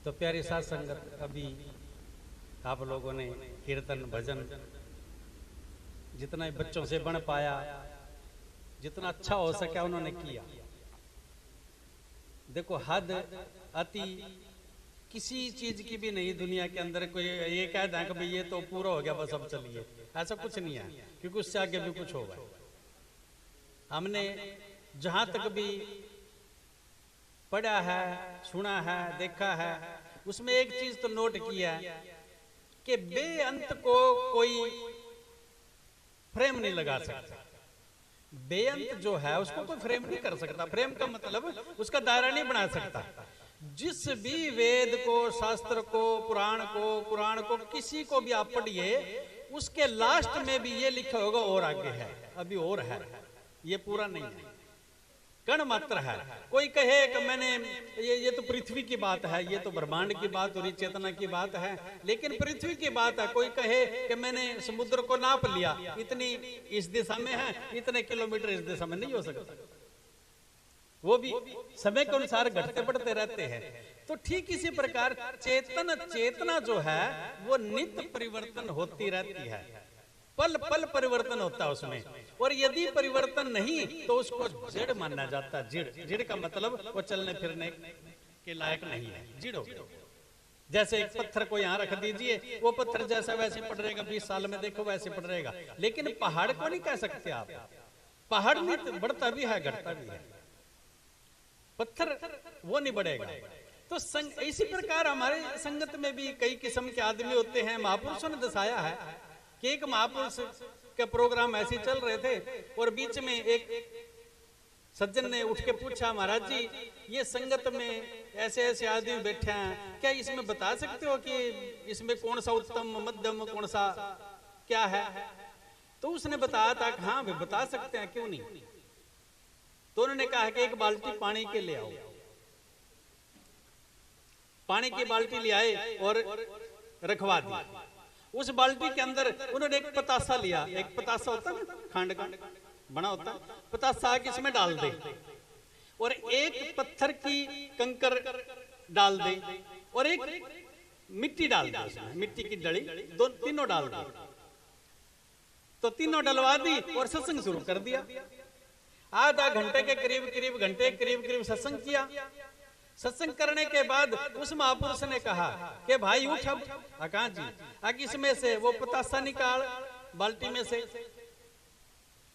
तो प्यारी साथ संगत, अभी आप लोगों ने कीर्तन भजन जितना बच्चों से बन पाया, जितना अच्छा हो सका उन्होंने किया। देखो हद अति किसी चीज की भी नहीं दुनिया के अंदर। कोई ये कह दें कि भाई ये तो पूरा हो गया बस अब चलिए, ऐसा कुछ नहीं है, क्योंकि उससे आगे भी कुछ होगा। हमने जहां तक भी पढ़ा है, सुना है, देखा है, उसमें एक चीज तो नोट किया है कि बेअंत को कोई फ्रेम नहीं लगा सकता। बेअंत जो है उसको कोई फ्रेम नहीं कर सकता। फ्रेम का मतलब उसका दायरा नहीं बना सकता। जिस भी वेद को, शास्त्र को, पुराण को, कुरान को, किसी को भी आप पढ़िए, उसके लास्ट में भी ये लिखा होगा और आगे है, अभी और है, ये पूरा नहीं है, कण मात्र है। कोई कहे कि मैंने ये तो पृथ्वी की बात है, ये तो ब्रह्मांड की बात और चेतना की बात है, लेकिन पृथ्वी की बात है। कोई कहे कि मैंने समुद्र को नाप लिया, इतनी इस दिशा में है, इतने किलोमीटर इस दिशा में, नहीं हो सकता। वो भी समय के अनुसार घटते बढ़ते रहते हैं। तो ठीक इसी प्रकार चेतना जो है वो नित्य परिवर्तन होती रहती है, पल पल परिवर्तन होता है उसमें। और यदि परिवर्तन नहीं तो उसको जड़ माना जाता है। जड़ का मतलब वो चलने फिरने के लायक नहीं है, जड़ हो। जैसे एक पत्थर को यहाँ रख दीजिए, वो पत्थर जैसा वैसे पड़ रहेगा, 20 साल में देखो वैसे पड़ रहेगा। लेकिन पहाड़ को नहीं कह सकते आप। पहाड़ नहीं बढ़ता भी है, घटता भी है, पत्थर वो नहीं बढ़ेगा। तो इसी प्रकार हमारे संगत में भी कई किस्म के आदमी होते हैं। महापुरुषों ने दर्शाया है कि एक महापुरुष के प्रोग्राम ऐसे चल रहे थे और बीच में एक सज्जन ने उठ के पूछा, महाराज जी ये संगत में ऐसे ऐसे आदमी बैठे हैं, क्या इसमें बता सकते हो कि इसमें कौन सा उत्तम, मध्यम, कौन सा क्या है? तो उसने बताया था कि हाँ वे बता सकते हैं, क्यों नहीं। तो उन्होंने कहा कि एक बाल्टी पानी के ले आओ। पानी की बाल्टी ले आए और रखवा दी। उस बाल्टी के अंदर उन्होंने एक पतासा लिया, एक पतासा होता है ना, खांड का बना होता है, पतासा इसमें डाल दे और एक पत्थर की कंकर डाल दे और एक मिट्टी डाल दे, उसमें मिट्टी की डली, तीनों डाल दे। तो तीनों डलवा दी और सत्संग शुरू कर दिया। आधा घंटे के करीब घंटे करीब सत्संग किया। सत्संग करने के बाद उस महापुरुष ने कहा कि भाई उठ, अब कहा जी आगे इसमें से वो पतासा निकाल बाल्टी में से।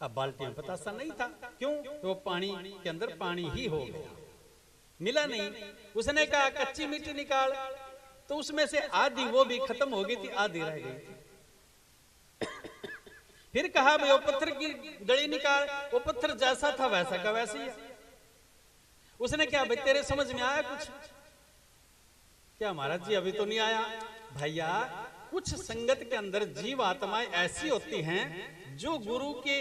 अब बाल्टी में पतासा नहीं था, क्यों? वो पानी के अंदर पानी ही हो गया, मिला नहीं। उसने कहा कच्ची मिट्टी निकाल, तो उसमें से आधी वो भी खत्म हो गई थी, आधी रह गई थी। फिर कहा भाई वो पत्थर की डली निकाल, वो पत्थर जैसा था वैसा का वैसे ही। उसने क्या भाई तेरे समझ में आया कुछ? क्या महाराज जी अभी तो नहीं आया। भैया कुछ संगत के अंदर जीव आत्माएं ऐसी होती हैं जो गुरु के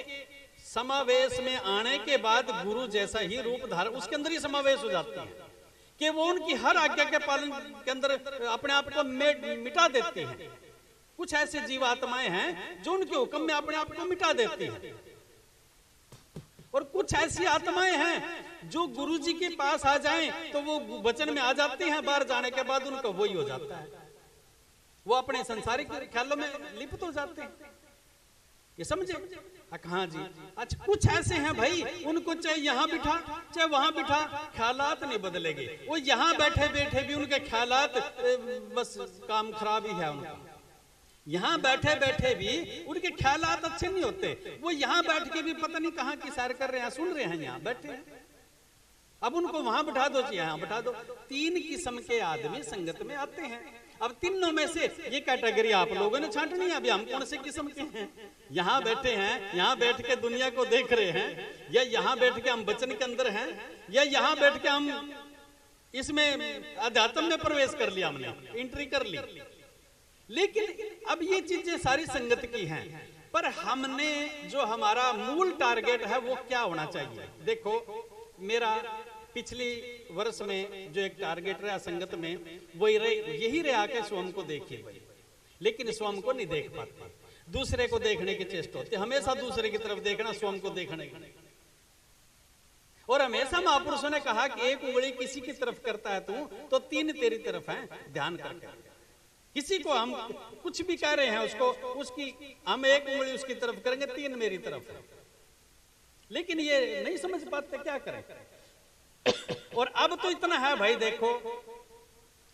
समावेश में आने के बाद गुरु जैसा ही रूप धारण उसके अंदर ही समावेश हो जाती है कि वो उनकी हर आज्ञा के पालन के अंदर अपने आप को मिटा देती हैं। कुछ ऐसे जीव आत्माएं हैं जो उनके हुक्म में अपने आप को मिटा देती हैं, और कुछ ऐसी आत्माएं हैं जो गुरुजी के पास आ जाएं तो वो वचन में आ जाती हैं, बाहर जाने के बाद उनका वही हो जाता है, वो अपने संसारिक ख्यालों में लिप्त हो जाते हैं। ये समझे? हाँ जी। अच्छा कुछ ऐसे हैं भाई, उनको चाहे यहाँ बिठा चाहे वहां बिठा, ख्यालात नहीं बदलेंगे। वो यहाँ बैठे बैठे भी उनके ख्यालात बस काम खराब ही है उनका। यहाँ बैठे बैठे भी उनके ख्यालात अच्छे नहीं होते। वो यहाँ बैठ के भी पता नहीं कहाँ की सैर कर रहे हैं, सुन रहे हैं, यहाँ बैठे हैं। अब उनको वहां बिठा दो, यहाँ बिठा दो। 3 किस्म के आदमी संगत में आते हैं। अब तीनों में से ये कैटेगरी आप लोगों ने छांटनी है। अभी हम कौन से किस्म के हैं? यहाँ बैठे हैं, यहाँ बैठ के दुनिया को देख रहे हैं, या यहाँ बैठ के हम वचन के अंदर हैं, या यहाँ बैठ के हम इसमें अध्यात्म में प्रवेश कर लिया, हमने एंट्री कर ली। लेकिन अब ये चीजें सारी संगत की हैं, पर हमने जो हमारा मूल टारगेट है वो क्या होना चाहिए? देखो मेरा पिछली वर्ष में जो एक टारगेट रहा संगत में, वो यही रहा कि स्वयं को देखिए, लेकिन स्वयं को नहीं देख पाते, दूसरे को देखने की चेष्टा होती है, हमेशा दूसरे की तरफ देखना, स्वयं को देखने। और हमेशा महापुरुषों ने कहा कि एक उंगली किसी की तरफ करता है तू तो तीन तेरी तरफ है, ध्यान करके। किसी को हम कुछ भी कह रहे हैं उसको, उसकी हम एक उंगली उसकी तरफ करेंगे, तीन मेरी तरफ है। लेकिन ये नहीं समझ पाते, क्या करें। और अब तो इतना है भाई, देखो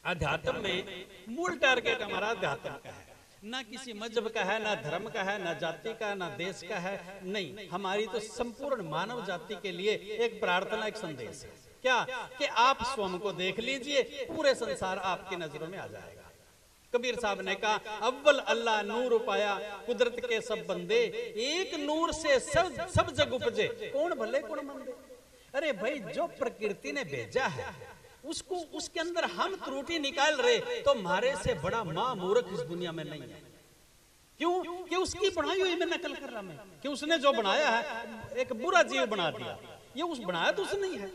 अध्यात्म में मूल टारगेट हमारा अध्यात्म का है, ना किसी मजहब का है, ना धर्म का है, ना जाति का, ना देश का है, नहीं, हमारी तो संपूर्ण मानव जाति के लिए एक प्रार्थना, एक संदेश है। क्या कि आप स्वयं को देख लीजिए, पूरे संसार आपकी नजरों में आ जाएगा। कबीर साहब ने कहा, अव्वल अल्लाह नूर पाया, कुदरत के सब बंदे, एक नूर से सब जग उपजे, कौन भले कौन मंदे। अरे भाई, जो प्रकृति ने भेजा है उसको, उसके अंदर हम त्रुटि निकाल रहे, तो हमारे से बड़ा मां मूर्ख इस दुनिया में नहीं है। क्यों? कि उसकी बनाई हुई में नकल कर रहा मैं, कि उसने जो बनाया है एक बुरा जीव बना दिया, ये उस बनाया तो उसने नहीं है,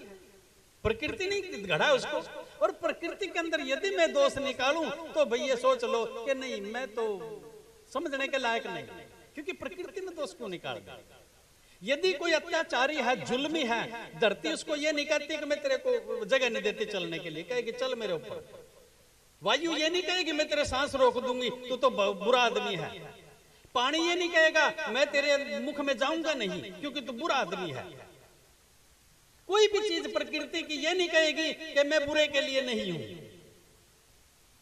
प्रकृति नहीं गढ़ा उसको। और प्रकृति के अंदर यदि मैं दोष निकालूं तो भाई ये सोच लो कि नहीं, मैं तो समझने के लायक नहीं, क्योंकि प्रकृति ने दोष क्यों निकाल दिया। यदि कोई अत्याचारी है, जुल्मी है, धरती उसको ये नहीं कहती कि मैं तेरे को जगह नहीं देती चलने के लिए, कहेगी चल मेरे ऊपर। वायु ये नहीं कहेगी मैं तेरे सांस रोक दूंगी, तू तो बुरा आदमी है। पानी ये नहीं कहेगा मैं तेरे मुख में जाऊंगा नहीं, क्योंकि तू बुरा आदमी है। कोई भी चीज प्रकृति की ये नहीं कहेगी कि मैं बुरे के लिए नहीं हूं,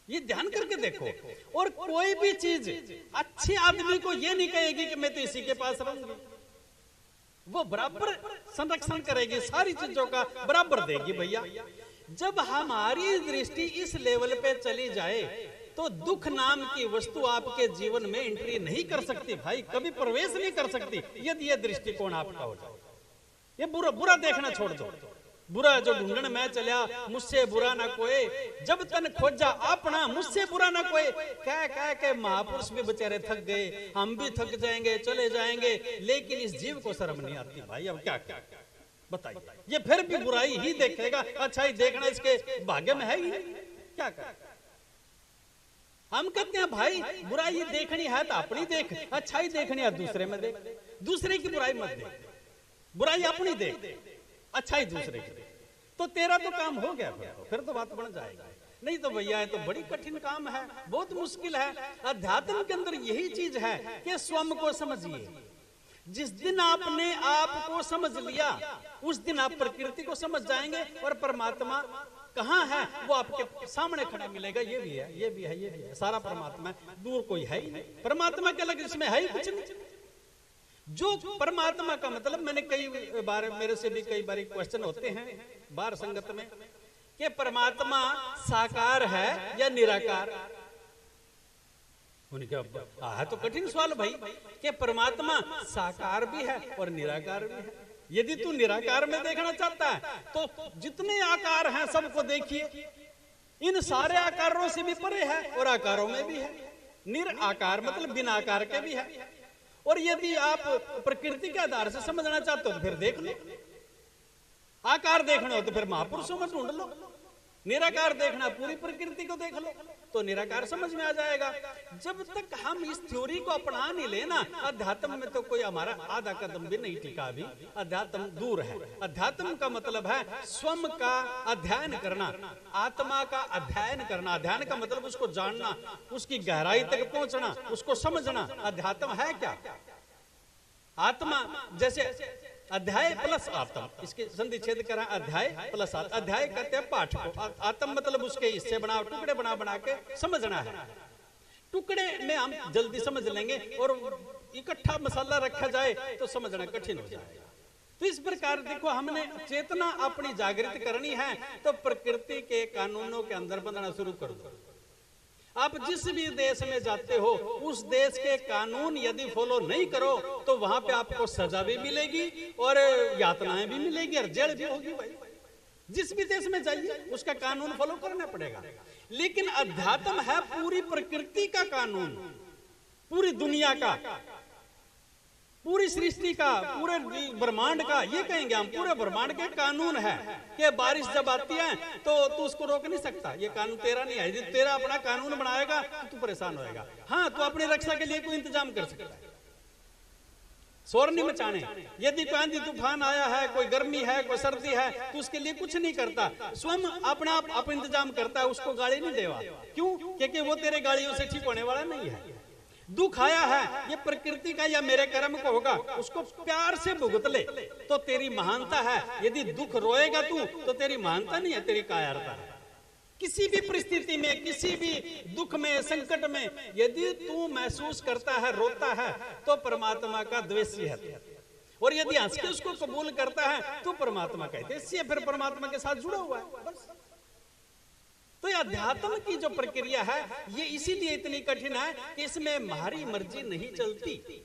ये ध्यान करके देखो। और कोई भी चीज अच्छे आदमी को ये नहीं कहेगी कि मैं तो इसी के पास रहूंगी, वो बराबर संरक्षण करेगी, सारी चीजों का बराबर देगी। भैया, जब हमारी दृष्टि इस लेवल पे चली जाए तो दुख नाम की वस्तु आपके जीवन में एंट्री नहीं कर सकती भाई, कभी प्रवेश नहीं कर सकती, यदि यह दृष्टिकोण आपका हो जाए। ये बुरा देखना छोड़ दो, बुरा जो ढूंढन में चलिया, मुझसे बुरा ना कोई, जब तन खोजा अपना, मुझसे बुरा ना कोई। कह के महापुरुष भी बेचारे थक गए, हम भी थक जाएंगे, चले जाएंगे, लेकिन इस जीव को शर्म नहीं आती भाई। अब क्या बताइए, ये फिर भी बुराई ही देखेगा, अच्छाई देखना इसके भाग्य में है ही, क्या कर। हम कहते हैं भाई बुराई देखनी है तो अपनी देख, अच्छाई देखनी है दूसरे में देख, दूसरे की बुराई मत देख, बुराई अपनी देख, अच्छाई दूसरे की, तो तेरा तो काम हो गया, फिर तो बात बन जाएगी। नहीं तो भैया ये तो बड़ी कठिन काम है, बहुत मुश्किल है। अध्यात्म के अंदर यही चीज है कि स्वयं को समझिए। जिस दिन आपने आप को समझ लिया, उस दिन आप प्रकृति को समझ जाएंगे, और परमात्मा कहाँ है वो आपके सामने खड़ा मिलेगा। ये भी है, ये भी है, ये भी है, सारा परमात्मा है, दूर कोई है ही नहीं। परमात्मा के अलग इसमें है ही कुछ नहीं। जो परमात्मा का मतलब, मैंने कई बार, मेरे से भी कई बार क्वेश्चन होते हैं बार संगत में, कि परमात्मा साकार है या निराकार। उनके है तो कठिन सवाल भाई, कि परमात्मा साकार भी है और निराकार भी है। यदि तू निराकार में देखना चाहता है तो जितने आकार हैं सबको देखिए, इन सारे आकारों से भी परे है और आकारों में भी है। निराकार मतलब बिना आकार के भी है। और यदि आप प्रकृति के आधार से समझना चाहते हो तो फिर देख लो, आकार देखना हो तो फिर महापुरुषों में ढूंढ लो, निराकार देखना पूरी प्रकृति को देख लो, तो निराकार समझ में आ जाएगा। जब तक हम इस थ्योरी को अपना नहीं लेना, अध्यात्म में तो कोई हमारा आधा कदम भी नहीं टिका। अभी अध्यात्म दूर है। अध्यात्म का मतलब है स्वयं का अध्ययन करना, आत्मा का अध्ययन करना। अध्ययन का मतलब उसको जानना, उसकी गहराई तक पहुंचना, उसको समझना। अध्यात्म है क्या? आत्मा जैसे अध्याय प्लस आत्म, इसके संधि छेद करा, अध्याय प्लस आत्म। अध्याय कहते हैं पाठ को, आत्म मतलब उसके हिस्से बना, टुकड़े बना बना के समझना है। टुकड़े में हम जल्दी समझ लेंगे, और इकट्ठा मसाला रखा जाए तो समझना कठिन हो जाएगा। तो इस प्रकार देखो, हमने चेतना अपनी जागृत करनी है तो प्रकृति के कानूनों के अंदर बंधना शुरू कर दो। आप जिस भी देश में जाते हो, उस देश के कानून यदि फॉलो नहीं करो तो वहां पे आपको सजा भी मिलेगी और यातनाएं भी मिलेगी और जेल भी होगी। भाई जिस भी देश में जाइए उसका कानून फॉलो करना पड़ेगा। लेकिन अध्यात्म है पूरी प्रकृति का कानून, पूरी दुनिया का, पूरी सृष्टि का, पूरे ब्रह्मांड का। ये कहेंगे हम पूरे ब्रह्मांड के कानून है कि बारिश जब आती है तो तू उसको रोक नहीं सकता, ये कानून तेरा नहीं है। यदि तेरा अपना कानून बनाएगा तो तू परेशान होएगा। हाँ, तू अपनी रक्षा के लिए कोई इंतजाम कर सकता है, शोर नहीं मचाने। यदि कोई आंधी तूफान आया है, कोई गर्मी है, कोई सर्दी है, तो उसके लिए कुछ नहीं करता, स्वयं अपना आप इंतजाम करता है, उसको गाली नहीं देवा। क्यों? क्योंकि वो तेरे गालियों से ठीक होने वाला नहीं है। दुख आया है, ये प्रकृति का या मेरे कर्म को होगा, उसको प्यार से भुगत ले तो तेरी महानता है। यदि दुख रोएगा तू तो तेरी महानता नहीं है, तेरी कायरता है। किसी भी परिस्थिति में, किसी भी दुख में, संकट में यदि तू महसूस करता है, रोता है, तो परमात्मा का द्वेषी है। और यदि हंस के उसको कबूल करता है तो परमात्मा का हितैषी है, फिर परमात्मा के साथ जुड़ा हुआ है बस। तो ये अध्यात्म की जो प्रक्रिया है ये इसीलिए इतनी कठिन है कि इसमें हमारी मर्जी नहीं चलती,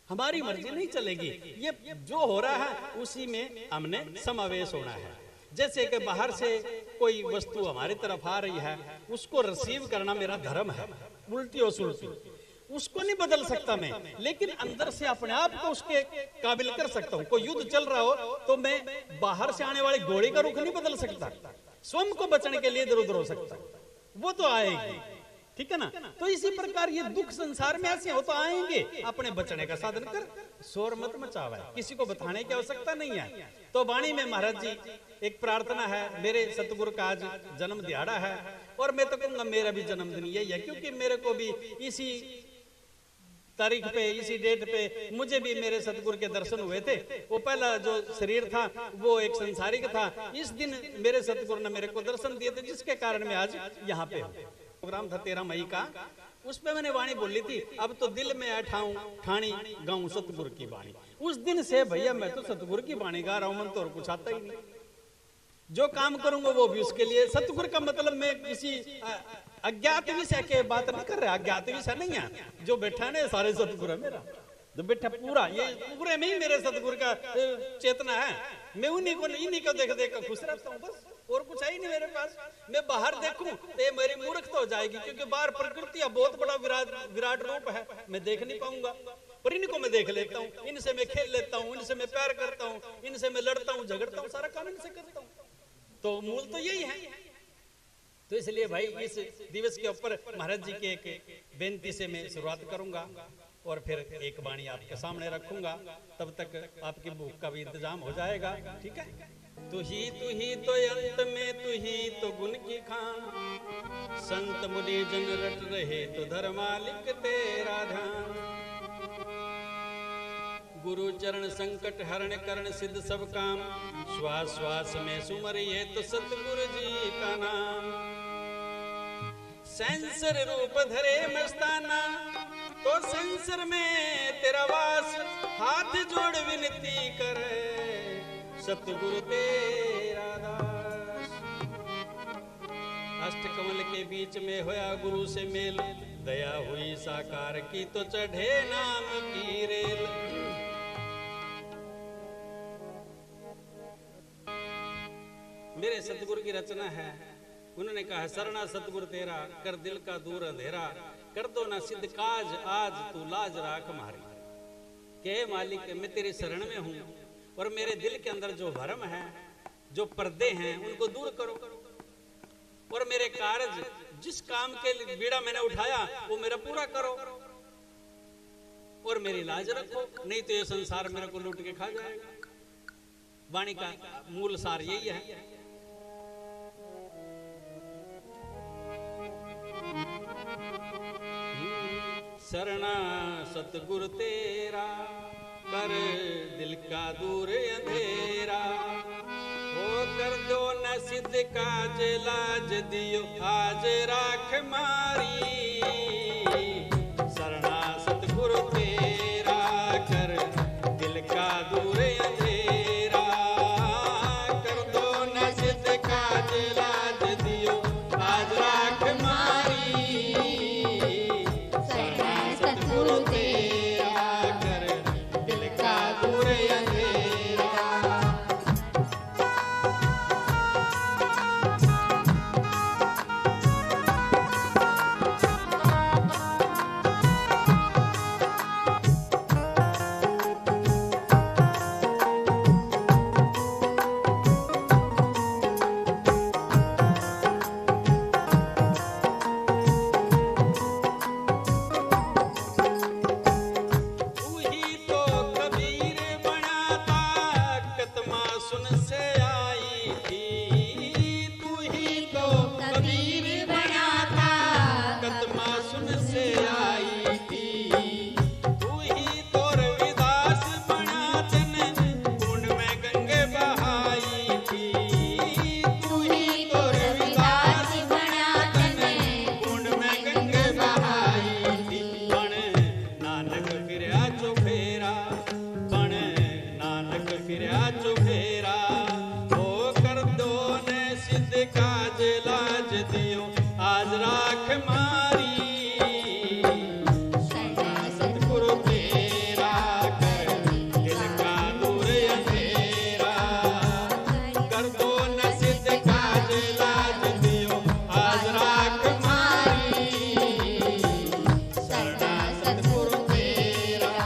हमारी मर्जी नहीं चलेगी। ये जो हो रहा है उसी में हमने समावेश होना है। जैसे कि बाहर से कोई वस्तु हमारी तरफ आ रही है, उसको रिसीव करना मेरा धर्म है, उल्टी और सुलटी, उसको नहीं बदल सकता मैं, लेकिन अंदर से अपने आप को उसके काबिल कर सकता हूँ। कोई युद्ध चल रहा हो तो मैं बाहर से आने वाली गोली का रुख नहीं बदल सकता, स्वयं को बचने के लिए इधर उधर हो सकता, वो तो आएगी, ठीक है ना। तो इसी प्रकार ये दुख संसार में ऐसे हो तो आएंगे, अपने बचने का साधन कर, शोर मत मचावा, किसी को बताने की आवश्यकता नहीं है। तो वाणी में महाराज जी एक प्रार्थना है, मेरे सतगुरु का आज जन्म दिहाड़ा है और मैं तो कहूंगा मेरा भी जन्मदिन यही है, क्योंकि मेरे को भी इसी तारीख पे, इसी डेट पे मुझे भी मेरे सतगुरु के दर्शन हुए थे। वो पहला जो शरीर था वो एक संसारिक था, इस दिन मेरे सतगुरु ने मेरे को दर्शन दिए थे, जिसके कारण मैं आज यहाँ पे हूँ। प्रोग्राम था 13 मई का, उस पे मैंने वाणी बोली थी, अब तो दिल में ठाऊं ठाणी गाऊं सतगुरु की वाणी। उस दिन से भैया मैं तो सतगुरु की वाणी गा रहा हूं, मन तो और कुछ आता ही नहीं। जो काम करूंगा वो भी उसके लिए। सतगुरु का मतलब मैं किसी अज्ञात विषय के बात नहीं कर रहा, अज्ञात विषय नहीं है। जो बैठा है सारे सतगुरु है मेरा, जो बैठा पूरा, ये पूरे में ही मेरे सतगुरु का चेतना है। मैं इन्हीं को देख देख कर खुश रहता हूँ बस, और कुछ है ही नहीं मेरे पास। मैं बाहर देखूं तो ये मेरी मूर्खता हो जाएगी, क्योंकि बाहर प्रकृति बहुत बड़ा विराट रूप है, मैं देख नहीं पाऊंगा। पर इनको मैं देख लेता हूँ, इनसे मैं खेल लेता हूँ, इनसे मैं प्यार करता हूँ, इनसे मैं लड़ता हूँ, झगड़ता हूँ, सारा काम इनसे करता हूँ। तो मूल तो यही है। तो इसलिए भाई इस दिवस के ऊपर महाराज जी के एक बेनती से मैं शुरुआत करूंगा और फिर एक वाणी आपके सामने रखूंगा, तब तक आपकी भूख का भी इंतजाम हो जाएगा, ठीक है। तू ही तो अंत में, तू ही तो गुण की खान, संत मुनि जन रट रहे तो धर्मालिक तेरा ध्यान। गुरु चरण संकट हरण करण सिद्ध सब काम, श्वास श्वास में सुमरिए तो सतगुरु जी का नाम। संसर रूप धरे मस्ताना तो संसर में तेरा वास, हाथ जोड़ विनती करे सतगुरु तेरा दास। अष्टकमल के बीच में होया गुरु से मेल, दया हुई साकार की तो चढ़े नाम की रेल। मेरे सतगुरु की रचना है, उन्होंने कहा शरणा सतगुरु तेरा, कर दिल का दूर अंधेरा, कर दो ना सिद्ध काज आज तू लाज राख मारी। के मालिक मैं तेरी शरण में हूँ और मेरे दिल के अंदर जो भरम है, जो पर्दे हैं, उनको दूर करो, और मेरे कार्य जिस काम के लिए बीड़ा मैंने उठाया वो मेरा पूरा करो, और मेरी लाज रखो, नहीं तो ये संसार मेरे को लूट के खा जाएगा। वाणी का मूल सार यही है। शरणा सतगुरु तेरा, कर दिल का दूर अंधेरा, हो कर दो न सिद्ध काज लाज दियो आज राख मारी। शरणा सतगुरु तेरा, कर दिल का दूर अंधेरा, कर दो न सिद्ध काज लाज दियो आज राख मारी। दियो आज राख मारी। शरणा सतगुरु तेरा कर दिल का दूर अंधेरा, कर दो न सिद्ध काज लाज दियो आज राख मारी। शरणा सतगुरु तेरा।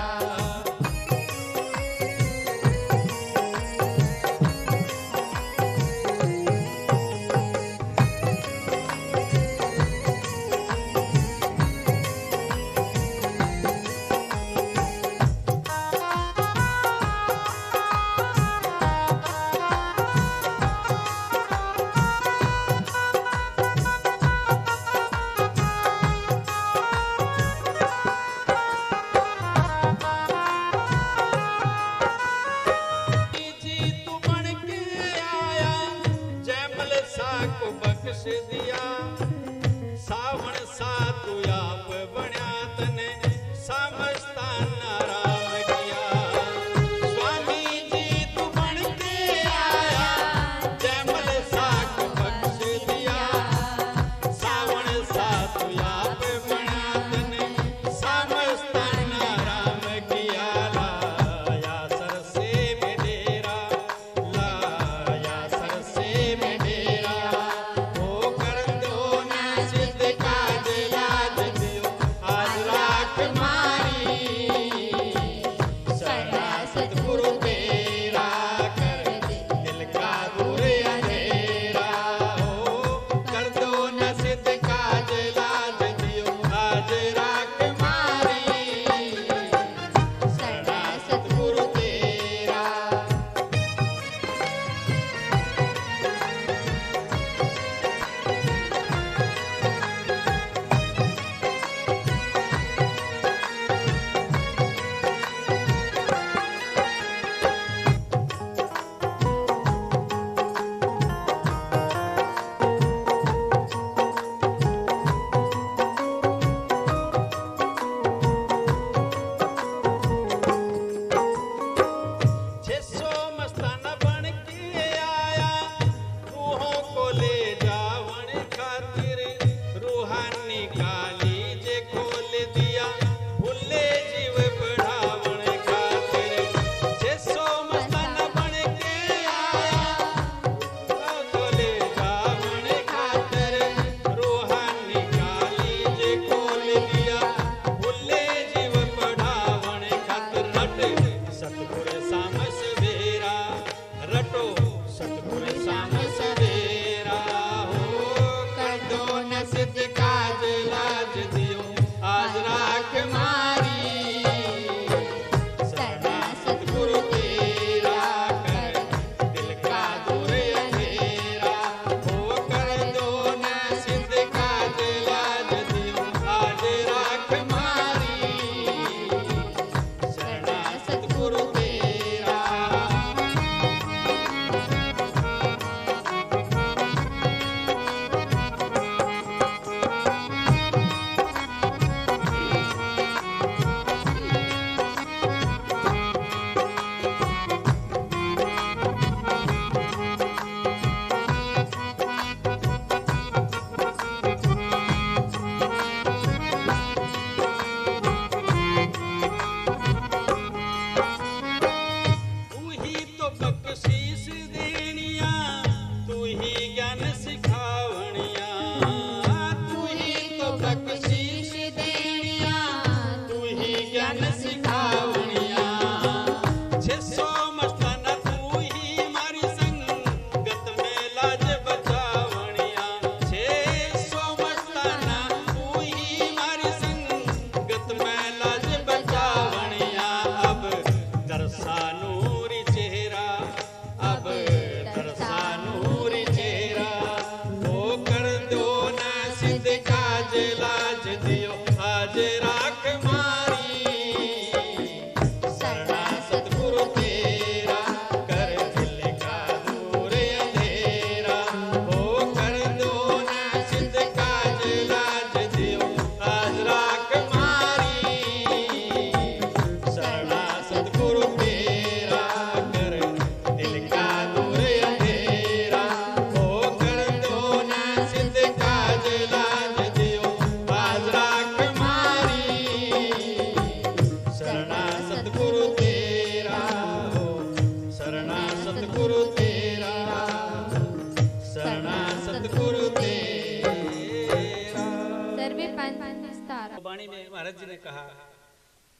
वाणी में महाराज जी ने कहा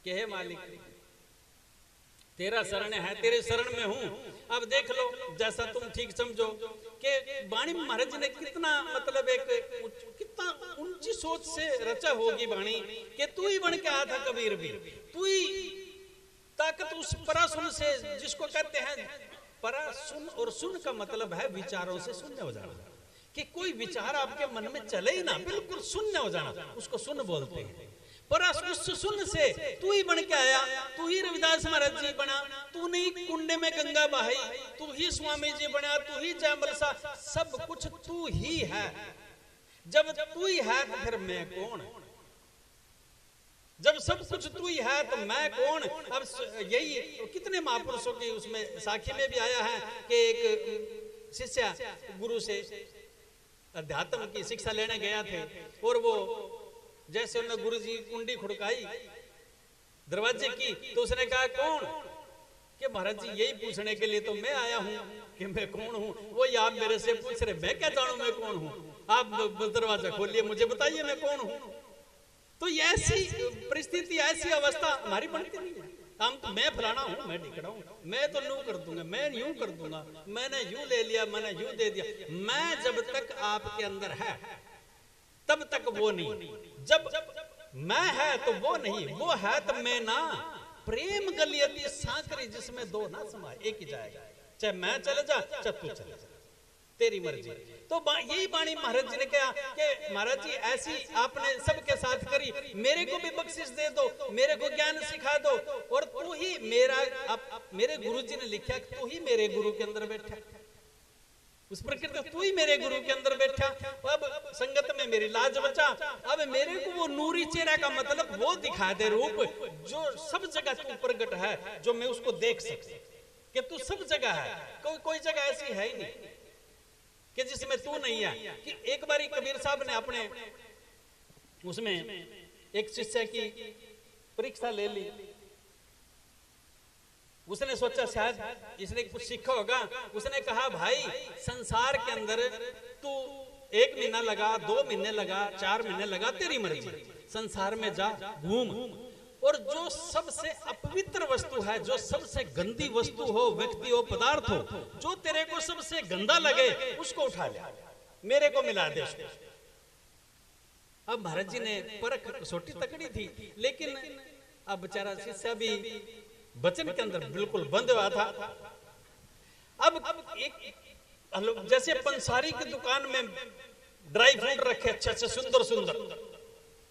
कि हे मालिक, तेरा शरण है, तेरे शरण में हूं, अब देख लो जैसा तुम ठीक समझो। कि वाणी में महाराज जी ने कितना मतलब एक कितना ऊंची सोच से रचा होगी वाणी कि तू ही बन के आया था कबीर भी, तू ही ताकत उस परासुन से, जिसको कहते हैं परासुन, और सुन का मतलब है विचारों से शून्य हो जाना, कि कोई विचार आपके मन में चले ही ना, बिल्कुल शून्य हो जाना, उसको सुन बोलते हैं। पर उस सुन से तू ही बन के आया, तू ही रविदास महाराज जी बना, तू नहीं कुंडे में गंगा बहाई, तू ही स्वामी जी बना, तू ही जयमल सा, सब कुछ तू ही है। जब तू ही है तो फिर मैं कौन? जब सब कुछ तू ही है तो मैं कौन? अब यही कितने महापुरुषों की उसमें साखी में भी आया है कि एक शिष्य गुरु से अध्यात्म की शिक्षा लेने गया थे, और वो जैसे उन्होंने गुरु जी कुंडी खुड़काई दरवाजे की, तो उसने कहा कौन? कि महाराज जी यही पूछने के लिए तो मैं आया हूं कि मैं कौन हूं। वो आप मेरे से पूछ रहे, मैं क्या जानूं मैं कौन हूं? आप दरवाजा खोलिए, मुझे बताइए मैं कौन हूं। तो ऐसी परिस्थिति, ऐसी अवस्था हमारी बनती नहीं है। हम तो मैं फलाना हूं, मैं ढिकड़ा हूं, मैं तो यूं कर दूंगा, मैं यूं कर दूंगा, मैंने यूं ले लिया, मैंने यूं दे दिया। मैं जब तक आपके अंदर है तब तक वो नहीं, जब मैं है तो वो नहीं, वो है तो मैं ना। प्रेम गलियती सांकरी जिसमें दो ना समाए, एक ही जाएगा, चाहे मैं चले जा चाहे तू चले जा, तेरी मर्जी। तो यही वाणी महाराज जी ने कहा कि महाराज जी ऐसी आपने सबके साथ करी, मेरे को भी बख्शिश दे दो, मेरे को ज्ञान सिखा दो, और तू ही मेरा, मेरे गुरु जी ने लिखा तू ही मेरे गुरु के अंदर बैठा, उस प्रकृति तू ही मेरे गुरु के अंदर बैठा। अब संगत में मेरी लाज बचा, अब मेरे को वो नूरी चेहरा का मतलब वो दिखा दे रूप जो सब जगह तू प्रकट है, जो मैं उसको देख सकूं कि तू सब जगह है, कोई जगह ऐसी है ही नहीं कि जिसमें तू नहीं है। कि एक बारी कबीर साहब ने अपने उसमें एक शिष्य की परीक्षा ले ली, उसने सोचा शायद इसने कुछ सीखा होगा, उसने कहा भाई संसार के अंदर तू 1 महीना लगा, 2 महीने लगा, 4 महीने लगा, तेरी मर्जी, संसार में जा घूम, और जो सबसे अपवित्र वस्तु है, जो सबसे गंदी वस्तु हो, व्यक्ति हो, पदार्थ हो, जो तेरे को सबसे गंदा लगे उसको उठा ले, मेरे को मिला दे उसको। अब महाराज जी ने परख कसौटी तकड़ी थी, लेकिन अब बेचारा शिष्य भी वचन के अंदर बिल्कुल बंद हुआ था। अब एक जैसे पंसारी की दुकान में ड्राई फ्रूट रखे अच्छे अच्छे सुंदर सुंदर,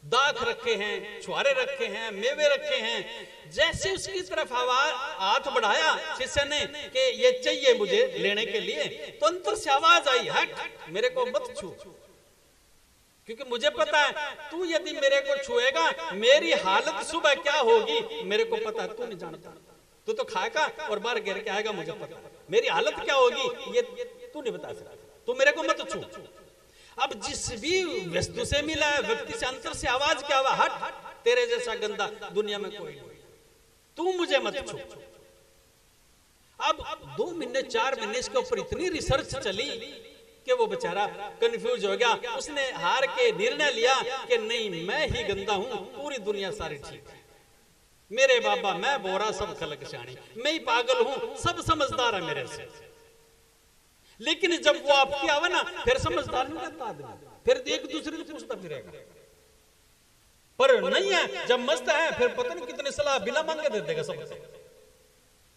दाख रखे हैं, छुआरे रखे हैं, मेवे रखे हैं, जैसे उसकी तरफ हाथ बढ़ाया शिष्य ने कि ये चाहिए मुझे लेने के लिए, तो अंतर से आवाज आई, हट मेरे को मत छू, क्योंकि मुझे पता है तू यदि मेरे को छुएगा मेरी हालत सुबह क्या होगी मेरे को पता है, तू नहीं जानता, तू तो खाएगा और बाहर गिर के आएगा, मुझे पता मेरी हालत क्या होगी ये तू नहीं बता सकता, तू मेरे को मत छू। अब जिस भी वस्तु से मिला है व्यक्ति से अंतर से आवाज क्या हुआ, हट तेरे जैसा गंदा दुनिया में कोई नहीं, तू मुझे मत छू। अब 2 महीने 4 महीने इसके ऊपर इतनी रिसर्च चली कि वो बेचारा कंफ्यूज हो गया, उसने हार के निर्णय लिया कि नहीं मैं ही गंदा हूं, पूरी दुनिया सारी ठीक है, मेरे बाबा मैं बोरा सब खलक शानी, मैं ही पागल हूं, सब समझदार है मेरे से। लेकिन जब वो आपकी आवे ना फिर समझदार नहीं रहता आदमी, फिर एक दूसरे से पूछता फिरेगा, पर नहीं है जब मस्त है फिर पता नहीं कितने सलाह बिना मांगे दे देगा सब।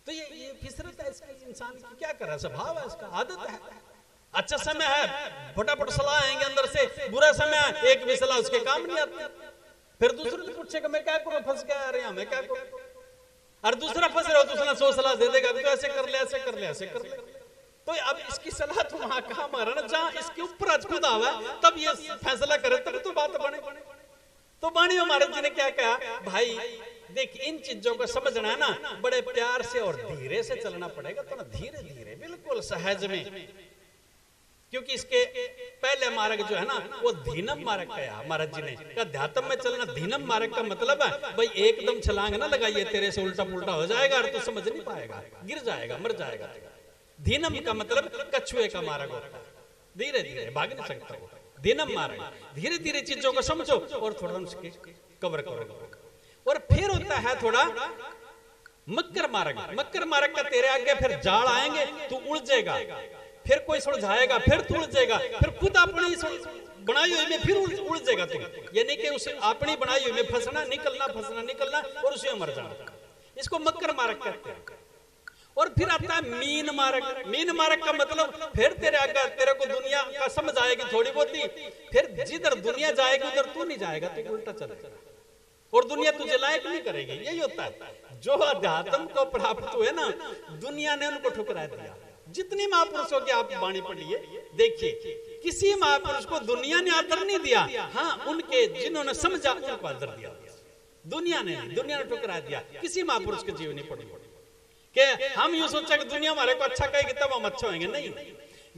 तो ये फिसरत है इसका, इंसान की क्या कर रहा है, स्वभाव है इसका, आदत है। अच्छा समय है फटाफट सलाह आएंगे अंदर से, बुरा समय है एक भी सलाह उसके काम नहीं आती, फिर दूसरे से पूछेगा मैं क्या करूं, फंस गया अरे मैं क्या करूं, और दूसरा फंस रहा हो दूसरा 100 सलाह दे देगा, तो ऐसे कर ले ऐसे कर ले ऐसे कर ले। तो अब इसकी सलाह तो वहां कहां मारा ना, जहां इसके ऊपर आज खुद आवा तब ये फैसला करे, तब तो बात बने। तो वाणी महाराज जी ने क्या कहा, भाई देख इन चीजों को समझना है ना बड़े प्यार से और धीरे से चलना पड़ेगा, तो ना धीरे धीरे बिल्कुल सहज में, क्योंकि इसके पहले मार्ग जो है ना वो धीनम मार्ग का महाराज जी ने अध्यात्म में चलना। धीनम मार्ग का मतलब है भाई एकदम छलांग ना लगाइए, तेरे से उल्टा पुल्टा हो जाएगा और तो समझ नहीं पाएगा, गिर जाएगा, मर जाएगा। धीनम का मतलब कछुए का मार्ग होता है, धीरे धीरे भाग नहीं सकता वो धीनम मार्ग। धीरे धीरे चीजों को समझो और थोड़ा उसके कवर करोगे। और फिर होता है थोड़ा मकर मार्ग। मकर मार्ग का तेरे आगे फिर जाल आएंगे, तू उलझेगा, फिर कोई सुलझाएगा, फिर तू उलझेगा, फिर खुद अपनी बनाई हुई में फिर उलझेगा तू। यानी कि उस अपनी बनाई हुई में फंसना निकलना और उसी में मर जाना। इसको मकर मार्ग कहते हैं। और फिर आता है मीन मार्ग। मीन मार्ग का मतलब फिर तेरे आगे तेरे को दुनिया का समझ आएगी थोड़ी बहुत ही, फिर जिधर दुनिया जाएगी उधर तू नहीं जाएगा, तू उल्टा चलेगा और दुनिया तुझे लायक नहीं करेगी। यही होता है। जो अध्यात्म को प्राप्त हुए ना, दुनिया ने उनको ठुकरा दिया। जितनी महापुरुषों की आप वाणी पढ़िए, देखिए किसी महापुरुष को दुनिया ने आदर नहीं दिया। हाँ, उनके जिन्होंने समझा उनको आदर दिया। दुनिया ने ठुकरा दिया। किसी महापुरुष के जीवनी पढ़ी कि हम यूं सोचा कि दुनिया हमारे को अच्छा कहेगी तब हम अच्छा होंगे। नहीं,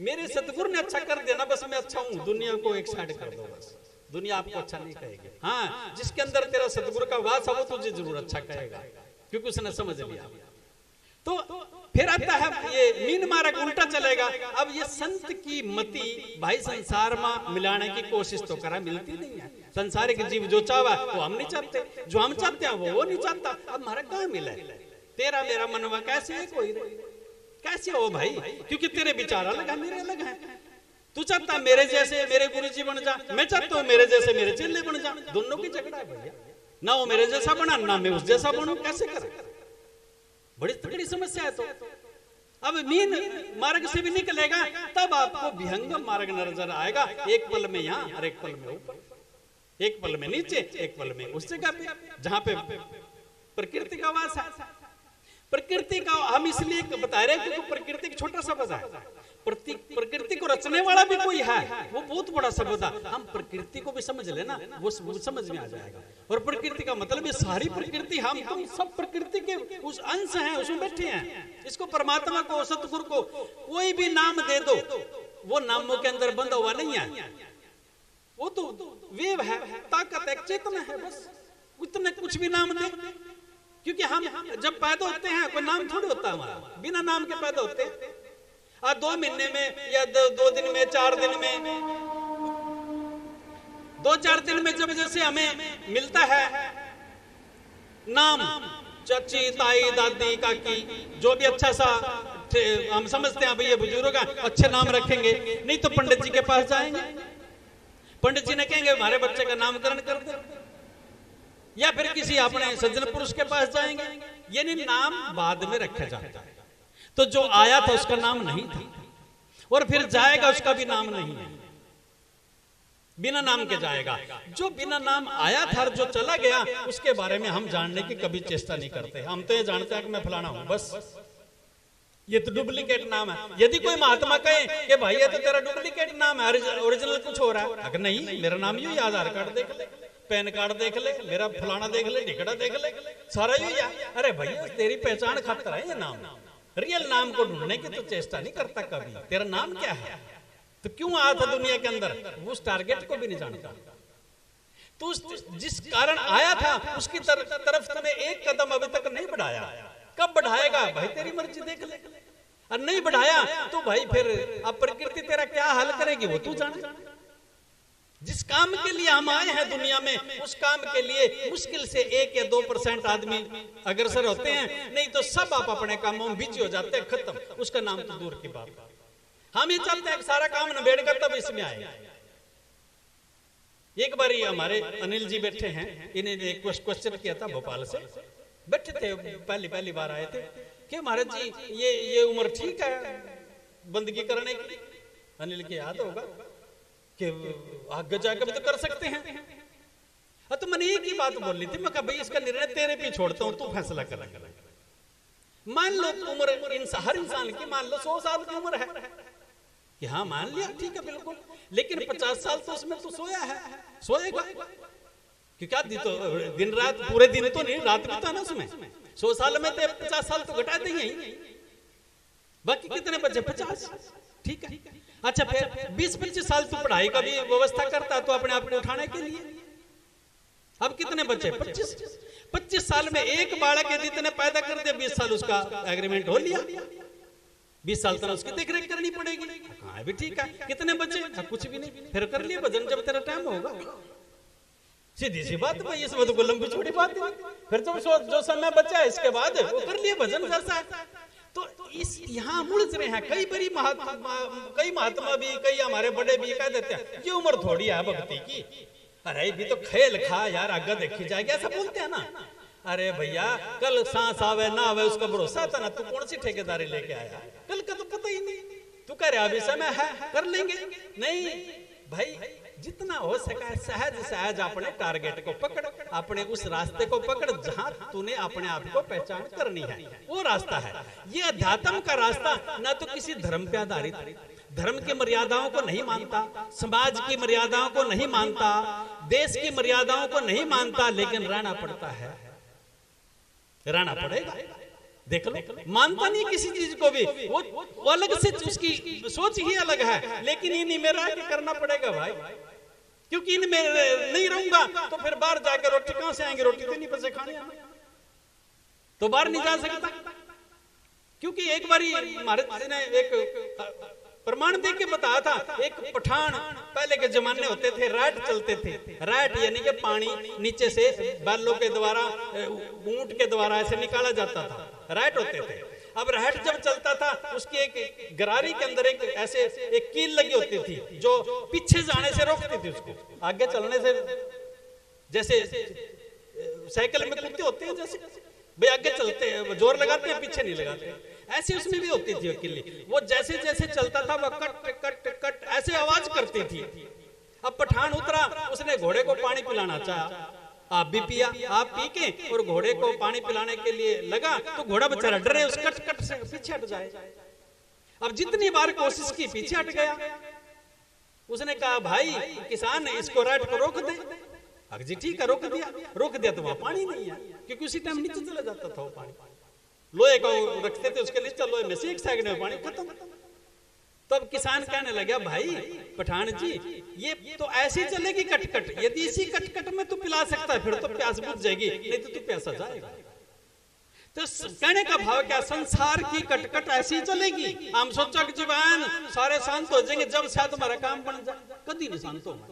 मेरे सतगुरु ने अच्छा कर देना, बस मैं अच्छा हूं, दुनिया को एक साइड कर दो बस। दुनिया आपको अच्छा नहीं कहेगी। हाँ, जिसके अंदर तेरा सतगुरु का वास है वो तुझे जरूर अच्छा कहेगा, क्योंकि उसने समझ लिया। तो फिर आता है ये मीन मार्ग, उल्टा चलेगा। अब ये संत की मति भाई संसार में मिलाने की कोशिश तो करा, मिलती नहीं है। संसारिक जीव जो चाहा वो हम नहीं चाहते, जो हम चाहते हैं वो नहीं चाहता। अब हमारा कहाँ मिला है? तेरा मेरा मनवा कैसे है? कोई कैसे हो भाई? क्योंकि तेरे विचार अलग है, मेरे अलग है। तू चाहता मेरे जैसे मेरे गुरुजी बन जा, मैं चाहता हूँ मेरे जैसे मेरे चेले बन जा। दोनों की झगड़ा है भैया। ना वो मेरे जैसा बना, ना मैं उस जैसा बनूं। कैसे करें? बड़ी तगड़ी समस्या है। तो अब मीन मार्ग से भी निकलेगा तब आपको विहंगम मार्ग नजर आएगा। एक पल में यहाँ और एक पल में ऊपर, एक पल में नीचे, एक पल में उस जगह पे जहां पे प्रकृति का वास है। प्रकृति का हम इसलिए बता रहे हैं क्योंकि प्रकृति एक छोटा शब्द है। प्रकृति को रचने वाला भी कोई है, वो बहुत बड़ा शब्द है। हम प्रकृति को भी समझ लेना, वो समझ में आ जाएगा। और प्रकृति का मतलब ये सारी प्रकृति, हम तुम सब प्रकृति के उस अंश हैं, उसमें बैठे हैं। इसको परमात्मा को, सतगुरु को कोई भी नाम दे दो, वो नामों के अंदर बंधा हुआ नहीं है। वो तो वेव है, ताकत है, चेतना है, बस उतने कुछ भी नाम दे। क्योंकि हम जब पैदा होते हैं कोई नाम थोड़ी होता हमारा, बिना नाम के पैदा होते हैं। 2 महीने में या 2 दिन में, 4 दिन में, 2-4 दिन में जब जैसे हमें मिलता है नाम, चाची, ताई, दादी, काकी, जो भी अच्छा सा हम समझते हैं भैया बुजुर्ग अच्छे नाम रखेंगे। नहीं तो पंडित जी के पास जाएंगे, पंडित जी ने कहेंगे हमारे बच्चे का नामकरण कर दो, या फिर किसी अपने सज्जन पुरुष के पास जाएंगे। यानी नाम बाद में रखा जाता है। तो जो आया था उसका नाम नहीं था, और फिर जाएगा उसका भी नाम नहीं है, बिना नाम के जाएगा। जो बिना नाम आया था और जो चला गया उसके बारे में हम जानने की कभी चेष्टा नहीं करते। हम तो ये जानते हैं कि मैं फलाना हूं, बस ये तो डुप्लीकेट नाम है। यदि कोई महात्मा कहे कि भाई ये तो तेरा डुप्लीकेट नाम है, ओरिजिनल कुछ हो रहा है, अगर नहीं मेरा नाम यही, आधार कार्ड देख ले, पैन कार्ड देख ले, मेरा फलाना देख ले, टिकड़ा देख ले, सारा यही है। अरे भैया तेरी पहचान खातिर है ये नाम, रियल नाम को ढूंढने की तो चेष्टा नहीं करता कभी। तेरा नाम क्या है, तो क्यों आया था दुनिया के अंदर, उस टारगेट को भी नहीं जानता। तो जिस कारण आया था उसकी तरफ तूने एक कदम अभी तक नहीं बढ़ाया। कब बढ़ाएगा भाई तेरी मर्जी, देख ले। और नहीं बढ़ाया तो भाई फिर अब प्रकृति तेरा क्या हाल करेगी वो तू जाने। जिस काम के लिए हम आए हैं दुनिया में, उस काम के लिए मुश्किल से 1 या 2% आदमी अग्रसर होते हैं, नहीं तो सब आप अपने कामों में बिजी हो जाते हैं, खत्म। उसका नाम तो दूर की बात। हम ये चाहते हैं कि सारा काम निबेड़ कर तब इसमें आए। एक बार ये हमारे अनिल जी बैठे हैं, इन्हें एक क्वेश्चन किया था भोपाल से, बैठे थे, पहली बार आए थे कि महाराज जी ये उम्र ठीक है बंदगी करने की। अनिल की याद होगा कि आगे जाकर भी तो कर सकते हैं। तो मैंने एक ही बात बोल ली थी, मैं कहा भाई इसका निर्णय तेरे पे छोड़ता हूं, तू फैसला कर। मान लो उम्र हर इंसान की मान लो 100 साल की उम्र है कि हाँ मान लिया ठीक है बिल्कुल, लेकिन 50 साल तो उसमें तो सोया है, सोएगा कि क्या तो दिन रात पूरे दिन तो नहीं, रात भी था ना उसमें। 100 साल में तो 50 साल तो घटा देंगे, बाकी कितने बचे 50, ठीक है। अच्छा फिर 20-25 साल तो पढ़ाई का भी व्यवस्था करता है तो अपने आप को उठाने के लिए, अब कितने बचे 25 साल में एक बालक यदि इतने पैदा कर दे 20 साल उसका एग्रीमेंट हो लिया, 20 साल तक उसकी देखरेख करनी पड़ेगी। हाँ भी ठीक है, कितने बचे कुछ भी नहीं, फिर कर लिया भजन जब तेरा टाइम होगा। सीधी सी बात भाई, इसमें तो कोई लंबी छोटी बात नहीं। फिर तो जो समय बचा है इसके बाद वो कर लिए भजन जैसा। तो इस यहाँ मुड़ रहे हैं कई महात्मा भी, कई हमारे बड़े भी कह देते हैं ये उम्र थोड़ी है भक्ति की, अरे भी तो खेल खा यार, आगे देखी जाएगी, ऐसा बोलते हैं ना। अरे भैया कल सांस आवे ना आवे उसका भरोसा था ना, तू कौन सी ठेकेदारी लेके आया, कल का तो पता ही नहीं। तू कह रहा अभी समय है कर लेंगे, नहीं भाई जितना हो सका सहज सहज अपने टारगेट को पकड़, अपने उस रास्ते को पकड़ जहां तूने अपने आप को पहचान करनी है, वो रास्ता है। ये अध्यात्म का रास्ता ना तो किसी धर्म पे आधारित, धर्म की मर्यादाओं को नहीं मानता, समाज की मर्यादाओं को नहीं मानता, देश की मर्यादाओं को नहीं मानता, लेकिन रहना पड़ता है, रहना पड़ेगा। देख लो मानता नहीं किसी चीज को भी, वो अलग से उसकी सोच ही अलग है, लेकिन इन्हीं में रह के करना पड़ेगा भाई, क्योंकि इनमें नहीं रहूंगा तो फिर बाहर जाकर रोटी कहां से आएंगे, रोटी तो नहीं पैसे खाने, तो बाहर नहीं जा सकता। क्योंकि एक बार महाराज ने एक प्रमाण देख के बताया था, एक पठान पहले के जमाने होते थे, रैट चलते थे, रैट यानी कि पानी नीचे से बैलों के द्वारा, ऊंट के द्वारा ऐसे निकाला जाता था, रैट होते थे। अब रैट जब चलता था उसकी एक गरारी के अंदर एक ऐसे एक कील लगी होती थी जो पीछे जाने से रोकती थी उसको, आगे चलने से, जैसे साइकिल में कुत्ते होते हैं जैसे भाई आगे चलते हैं जोर लगाते हैं पीछे नहीं लगाते, ऐसे उसमें भी होती थी वो किल्ली, वो जैसे जैसे चलता था वो कट कट कट ऐसे आवाज करती थी। अब पठान उतरा, उसने घोड़े को पानी पिलाना चाहा, आप भी पिया, आप पी के और घोड़े को पानी पिलाने के लिए लगा तो घोड़ा बेचारा डरे उस कट कट से पीछे हट जाए। अब जितनी बार कोशिश की पीछे हट गया, उसने कहा भाई किसान इसको रैट को रोक दे, अगर जी ठीक है रोक दिया तो वहां पानी नहीं है, क्योंकि उसी टाइम नीचे चला जाता था वो पानी, लोहे को रखते थे उसके नीचे, लोहे में से एक सेकंड में पानी खत्म। तब किसान कहने लगा भाई पठान जी ये तो ऐसी चलेगी कटकट, यदि इसी कटकट में तू पिला सकता है फिर तो प्यास बुझ जाएगी, नहीं तो तू प्यासा जाएगा। तो कहने का भाव क्या, संसार की कटकट ऐसी चलेगी, हम सोचा कि जीवन सारे शांत हो जाएंगे जब शायद तुम्हारा काम बन जाए, कभी नहीं शांत होगा।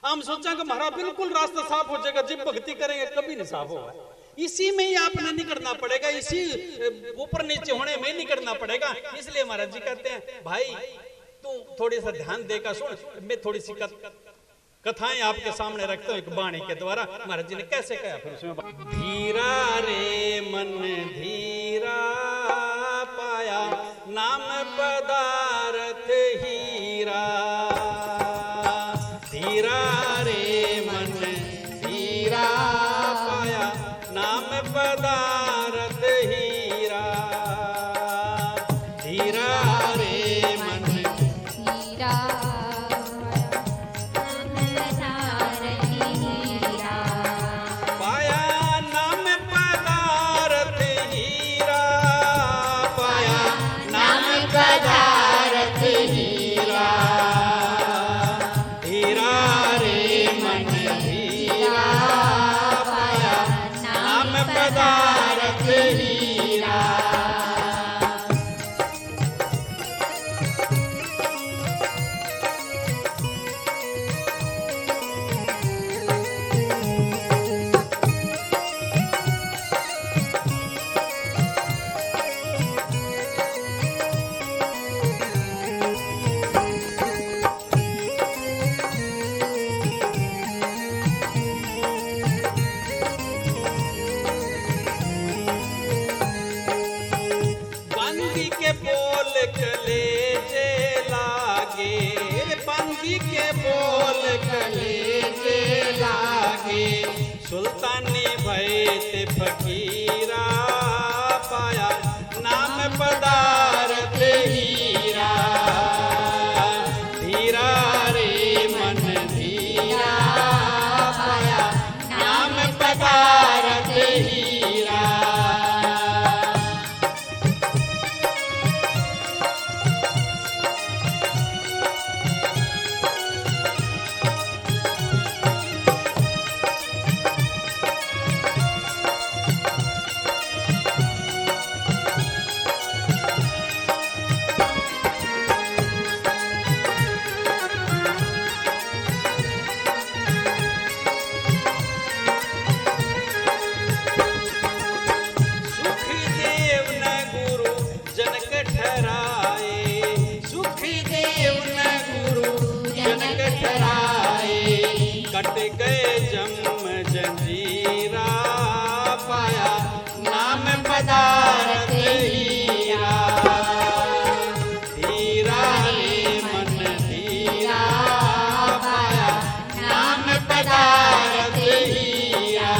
हम सोचा कि हमारा बिल्कुल रास्ता साफ हो जाएगा जब भक्ति करेंगे, कभी नहीं साफ होगा। इसी में ही आपने नहीं करना पड़ेगा, इसी ऊपर नीचे होने में नहीं करना पड़ेगा। इसलिए महाराज जी कहते हैं भाई तू थोड़ी सा ध्यान देकर सुन, मैं थोड़ी सी कथाएं आपके सामने रखता हूं एक वाणी के द्वारा। महाराज जी ने कैसे कहा, फिर उसमें धीरा रे मन धीरा पाया नाम पदार्थ हीरा, धीरा रे मन धीरा पाया नाम पदार्थ हीरा, धीरा रे मन हीरा पाया नाम पदार्थ हीरा, पाया नाम पदार्थ हीरा, धीरा रे मन धीरा पाया नाम पदार्थ हीरा। बंदी के बोल कलेजे लागे, बंदी के बोल कलेजे लागे, सुल्तानी भैत फकीरा पाया नाम पदार्थ हीरा, धीरा रे मन धीरा पाया नाम पदार्थ हीरा। गए जम जंजीरा, पाया नाम पदार्थ हीरा। धीरा रे मन धीरा, पाया नाम पदार्थ हीरा।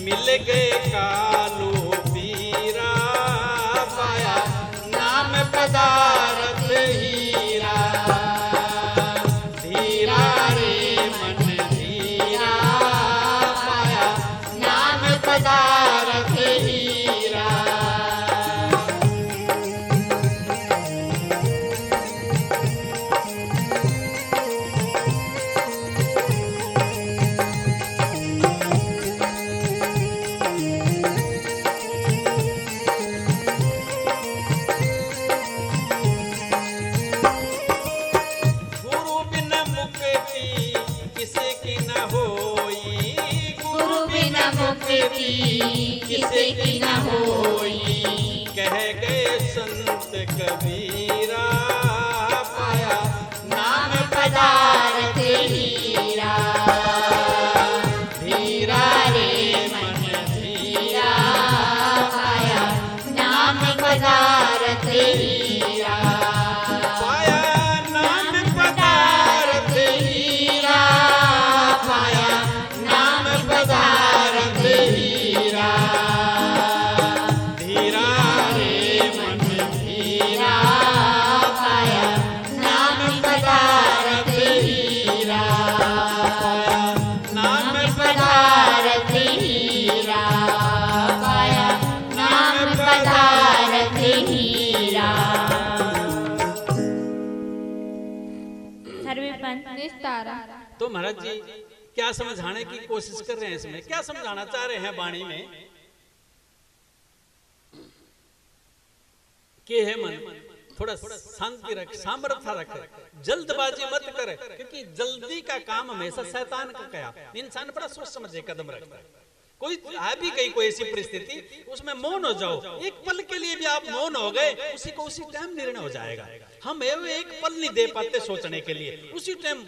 मिल गए कालो पीरा, पाया नाम पदार्थ हीरा। धीरा रे मन धीरा, पाया नाम पदार्थ हीरा। किसे की न होई, कह गए संत कबीरा, पाया नाम पदार्थ हीरा। धीरा रे मन धीरा, पाया नाम पदार्थ हीरा। पाया नाम पदार्थ हीरा, पाया नाम पदार्थ हीरा। धीरा रे मन धीरा, पाया नाम पदार्थ हीरा। पाया नाम पदार्थ हीरा, पाया नाम पदार्थ हीरा। निस्तारा। तो महाराज जी क्या समझाने की कोशिश कर रहे हैं इसमें, क्या समझाना चाह रहे हैं वाणी में कि है मन थोड़ा शांति रख, सामर्थ्य रख, जल्दबाजी मत कर, क्योंकि जल्दी का काम हमेशा शैतान का क्या। इंसान बड़ा सोच समझ के कदम रखता है। कोई आ भी गई कोई ऐसी परिस्थिति, उसमें मौन हो जाओ, एक पल के लिए भी आप मौन हो गए, उसी को उसी टाइम निर्णय हो जाएगा। हम एक पल नहीं दे पाते सोचने के लिए, उसी टाइम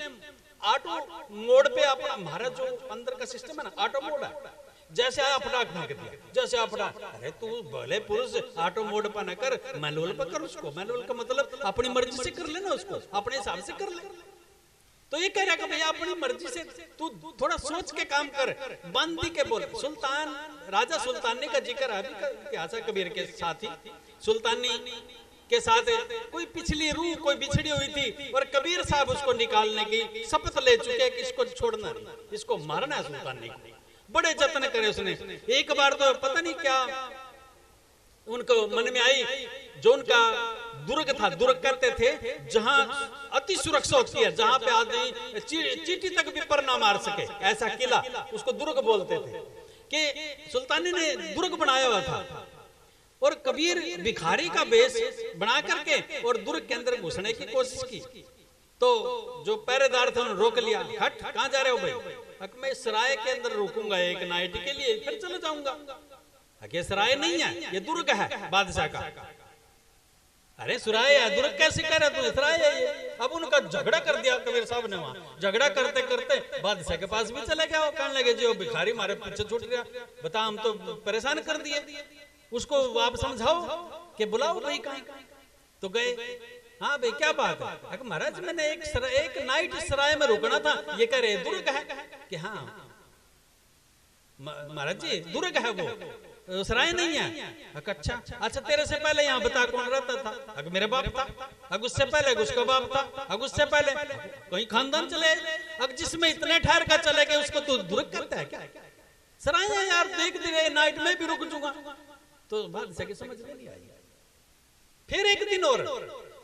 ऑटो मोड पे अपना, हमारा जो अंदर का सिस्टम है ना, ऑटो मोड है। जैसे आप फटाक फेंक दिया, जैसे आप फटाक, अरे तू भले पुरुष ऑटो मोड पर न कर, मैनुअल पर कर उसको। मैनुअल का मतलब अपनी मर्जी से कर लेना उसको, अपने हिसाब से कर ले। तो ये कह रहा कि भैया अपनी मर्जी से तू थोड़ा सोच के काम कर, बंदी के बोल। सुल्तान राजा सुल्तानी का जिक्र अभी इतिहास कबीर के साथी सुल्तानी के साथ कोई पिछली रूह कोई बिछड़ी हुई थी और कबीर साहब उसको निकालने की शपथ ले चुके कि इसको छोड़ना नहीं, इसको मारना है सुल्तानी को। बड़े जतन करे उसने। एक बार तो पता नहीं क्या उनको मन में आई, जो उनका दुर्ग था, दुर्ग करते थे जहां अति सुरक्षा होती है, जहां पे आदमी चींटी तक भी पर ना मार सके, ऐसा किला, उसको दुर्ग बोलते थे। कि सुल्तानी ने दुर्ग बनाया हुआ था और कबीर भिखारी का वेश बना करके और दुर्ग के अंदर घुसने की कोशिश की। तो जो पहरेदार थे उन्होंने रोक लिया। हट, कहां जा रहे हो भाई? मैं सराय के अंदर रुकूंगा एक नाइट के लिए, फिर चले जाऊंगा। ये सराय नहीं है, ये दुर्ग है बादशाह का। अरे सराय है, दुर्ग कैसे कह रहे तू? सराय है ये। अब उनका झगड़ा कर दिया कबीर साहब ने। वहां झगड़ा करते करते बादशाह के पास भी चले गए। कहने लगे जी वो भिखारी हमारे पीछे छूट गया, बता हम तो परेशान कर दिए, उसको आप समझाओ कि बुलाओ भाई कहीं। तो गए, हाँ भाई क्या बात है? महाराज मैंने एक नाइट सराय में रुकना था, ये कह रहे दुर्ग है। कि हाँ महाराज जी दुर्ग है वो, सराय नहीं है। अच्छा अच्छा, तेरे से पहले यहाँ बता कौन रहता था? अगर मेरे बाप था, अगर उससे पहले उसका बाप था, अगर उससे पहले कहीं खानदान चले, अगर जिसमें इतने ठहर कर चले गए उसको तू दुर्ग करता है क्या? सराय है यार, देख दे नाइट में भी रुक जूंगा। तो बादशाह की समझ में नहीं आई। फिर एक दिन और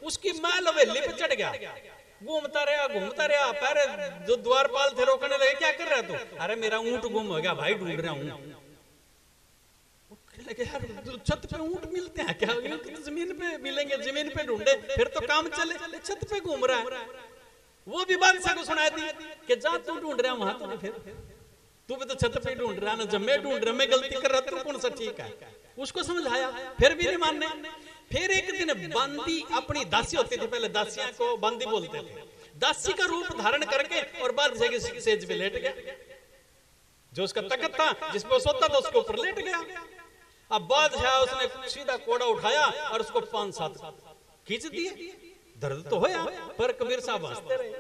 उसकी माल हवेली पे चढ़ गया, घूमता रहा। पहले जो द्वारपाल थे रोकने लगे, क्या कर रहा तू? अरे मेरा ऊंट गुम हो गया भाई, ढूंढ रहा हूं। यार छत पे ऊंट मिलते हैं क्या? ऊंट तो जमीन पे मिलेंगे, जमीन पे ढूंढे फिर तो काम चले, छत पे घूम रहा है। वो भी बादशाह को सुना दी कि जा तू ढूंढ रहा वहां, तो फिर तू भी तो छत पे ढूंढ रहा ना, जब मैं ढूंढ रहा, मैं गलती कर रहा, तू कौन सा ठीक है? उसको समझाया, फिर भी नहीं मानने। फिर एक दिन बांदी, अपनी दासी होती थी पहले, दासियां को बांदी बोलते थे, दासी का रूप धारण करके और बादशाह की सेज पे लेट गया। जो उसका तख्त था जिस पे सोता था उसके ऊपर लेट गया। अब बादशाह उसने सीधा कोड़ा उठाया और उसको 5-7 खींच दिए। दर्द तो होया, पर कबीर साहब हंसते रहे।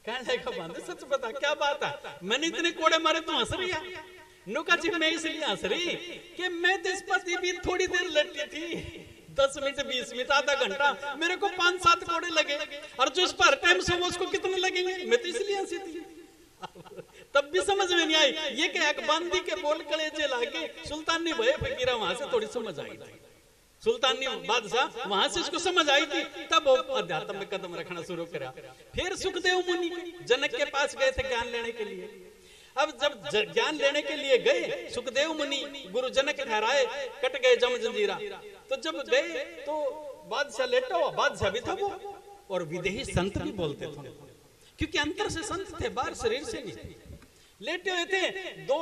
कहने लगा बांदी सच बता क्या बात है? मैंने इतने कोड़े मारे तो हंस रही है? नुका जी मैं इसलिए हंस रही कि मैं तो इस पर भी थोड़ी देर लटकी थी, 10 मिनट 20 मिनट आधा घंटा, मेरे को 5-7 कोड़े लगे, और जो इस पर टाइम से वो उसको कितने लगेंगे? मैं तो इसलिए हंसी थी। तब भी समझ में नहीं आई। ये क्या बांदी के बोल कलेजे लागे सुल्तानी भय फकीरा, वहां से थोड़ी समझ आई थी। सुल्तानी बादशाह वहां से इसको समझ आई थी, तब वो अध्यात्म में कदम रखना शुरू करा। फिर सुखदेव मुनि जनक के पास गए थे ज्ञान लेने के लिए। अब जब ज्ञान लेने के लिए गए, सुखदेव मुनि गुरु जनक ठहराए, कट गए जम जंजीरा। तो जब गए तो बादशाह लेटा हुआ, बादशाह भी था वो, और विदेही संत भी बोलते थे, क्योंकि अंतर से संत थे, बाहर शरीर से नहीं। लेटे हुए थे, 2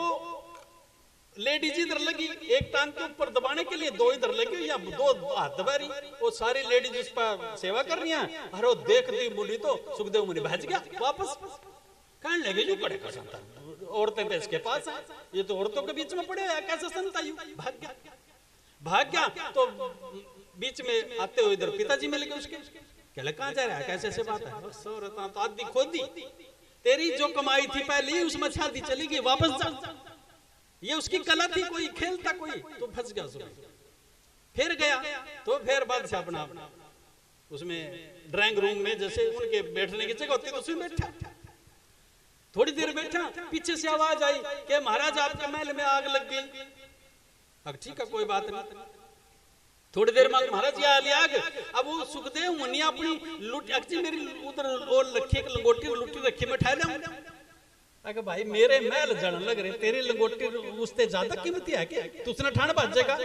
लेडीज इधर लगी, एक टांग के ऊपर दबाने के लिए, 2 इधर लगी, या 2 हाथ दबा रही, वो सारी लेडीज उस पर सेवा कर रही हैं। अरे देख दी मुनि तो सुखदेव मुनि भाज गया वापस। कहने लगे जो पड़ेगा संतान, औरतें तो इसके पास है, ये तो औरतों के बीच में पड़े, कैसे संत आयु? भाग गया। तो बीच में आते हुए इधर पिताजी मिल गए उसके, कहले कहां जा रहा है, कैसे ऐसे बात है? सौरता तो आदि खोदी, तेरी जो कमाई थी पहले उसमें छाती चली गई, वापस जा। ये उसकी कला थी, कोई खेल था कोई, तो फंस गया उसमें। फिर गया तो फिर बादशाह अपना उसमें ड्राइंग रूम में जैसे उनके बैठने की जगह होती तो उसमें बैठा। थोड़ी देर बैठा, पीछे से आवाज आई कि महाराज आपके महल में आग लग गई। अब ठीक है कोई बात नहीं। थोड़ी देर में महाराज ये आली आग। अब वो सुखदेव मुनि अपनी लुटी, मेरी उधर और रखी एक लंगोटी लुटी रखी, मैं ठहरा हूं। अगर भाई मेरे महल जलन लग रहे, तेरी लंगोटी उससे ज्यादा कीमती है क्या? तू उसने ठाण भाजेगा।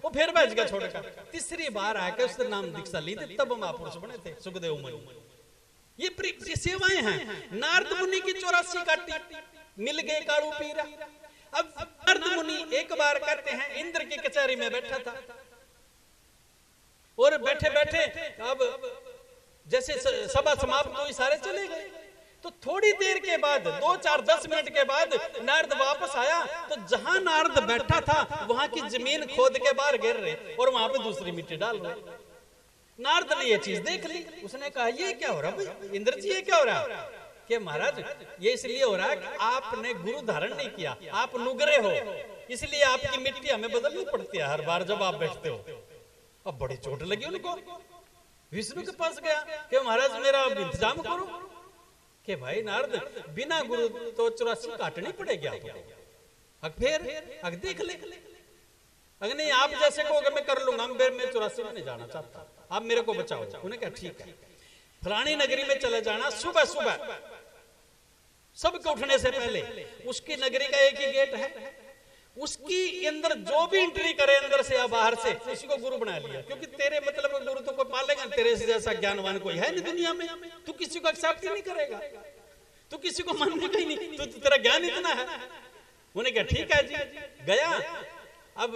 वो फिर भाज गया छोड़कर। तीसरी बार आके उसने नाम दीक्षा ली थी, तब महापुरुष बने थे सुखदेव मुनि। ये सेवाएं हैं। नारद मुनि की 84 काटी, मिल गए काड़ू पीरा। अब नारद मुनि एक बार कहते हैं इंद्र की कचहरी में बैठा था, और बैठे बैठे अब जैसे सभा समाप्त हुई, सारे चले गए। तो थोड़ी देर के बाद 2-4-10 मिनट के बाद नारद वापस आया, तो जहां नारद बैठा था वहां की जमीन खोद के बाहर गिर रहे, और वहां पे दूसरी मिट्टी डाल रहे। नारद ने ये चीज देख ली, उसने कहा ये क्या हो रहा है इंद्र जी, ये क्या हो रहा है? कि महाराज ये इसलिए हो रहा है कि आपने गुरु धारण नहीं किया, आप नुगरे हो, इसलिए आपकी मिट्टी हमें बदलनी पड़ती है हर बार जब आप बैठते हो। अब बड़ी चोट लगी उनको, विष्णु के पास गया कि महाराज मेरा इंतजाम करो। कि भाई नारद बिना गुरु तो 84 काटनी पड़ेगी आपको। फिर देख ले, अगर नहीं आप जैसे कहोगे मैं कर लूंगा, मैं 84 में नहीं जाना चाहता, आप मेरे को बचाओ। उन्हें कहा ठीक है, फलानी नगरी में चले जाना, सुबह सुबह सबके उठने से पहले। उसकी नगरी का एक ही गेट है, उसकी अंदर जो भी एंट्री करे अंदर से या बाहर से, उसी को गुरु बना लिया। क्योंकि तेरे मतलब गुरु तो कोई पालेगा, तेरे से जैसा ज्ञानवान कोई है नहीं दुनिया में। तू किसी को एक्सेप्ट ही नहीं करेगा, तू किसी को मानने का ही नहीं, तू तेरा ज्ञान इतना है। उन्हें कहा ठीक है जी। गया, अब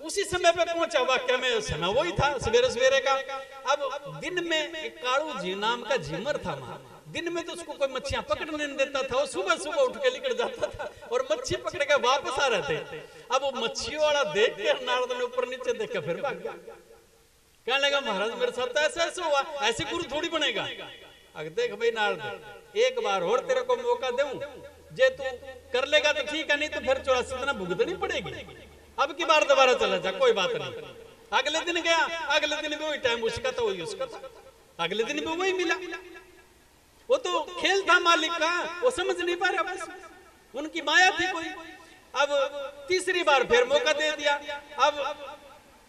उसी समय पे पहुंचा, वाक्य में समय वही था सवेरे सवेरे का। अब दिन में एक काड़ू जी नाम का झिमर था वहां, दिन में तो उसको कोई मच्छियां पकड़ने नहीं देता था, वो सुबह सुबह उठ के निकल जाता था और मच्छी पकड़ के वापस आ रहे थे। अब वो मच्छी वाला देख के नारद ने ऊपर नीचे देखा, फिर भाग गया। कहने लगा महाराज मेरे साथ ऐसे ऐसे हुआ, ऐसे गुरु थोड़ी बनेगा। अगर देख भाई नारद एक बार और तेरे को मौका दूं, जे तू कर लेगा तो ठीक है, नहीं तो फिर 84 इतना भुगतनी पड़ेगी। अब की बार दोबारा चला जा, कोई बात नहीं। अगले दिन गया, अगले दिन भी वही टाइम उसका था, वही उसका था, अगले दिन भी वही मिला। वो तो खेल था मालिक का, वो समझ नहीं पा रहा, बस उनकी माया थी कोई। अब तीसरी बार फिर मौका दे दिया। अब